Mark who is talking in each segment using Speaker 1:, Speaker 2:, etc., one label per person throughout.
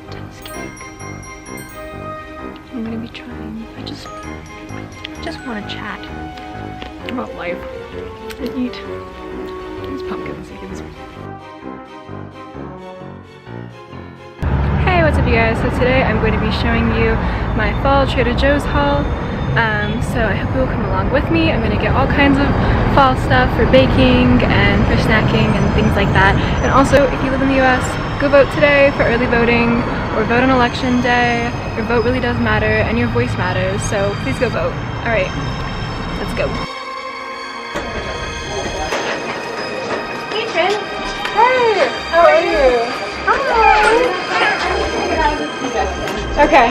Speaker 1: intense cake. I'm gonna be trying. I just want to chat about life and eat these pumpkin seeds. Hey, what's up you guys? So today I'm going to be showing you my fall Trader Joe's haul. So I hope you will come along with me. I'm going to get all kinds of fall stuff for baking and for snacking and things like that. And also, if you live in the US, go vote today for early voting or vote on election day. Your vote really does matter and your voice matters, so please go vote. Alright, let's go.
Speaker 2: Hey Trin.
Speaker 1: Hey, how are you? Hi. Okay.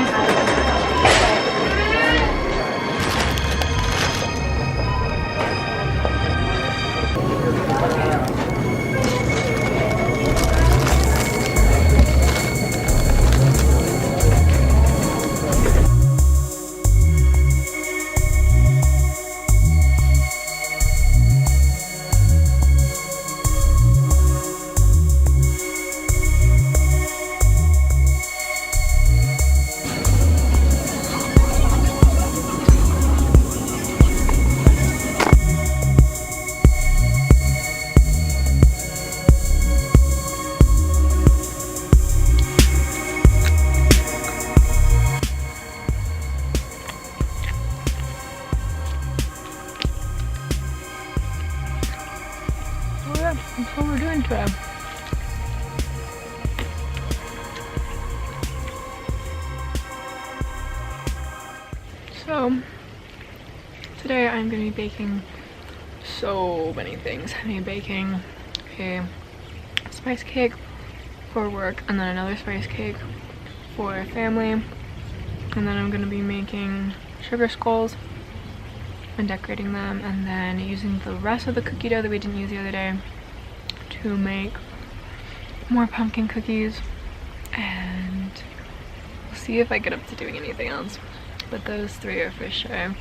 Speaker 1: That's what we're doing today. So, today I'm going to be baking so many things. I'm going to be baking a spice cake for work and then another spice cake for family. And then I'm going to be making sugar skulls and decorating them, and then using the rest of the cookie dough that we didn't use the other day to make more pumpkin cookies, and we'll see if I get up to doing anything else, but those three are for sure.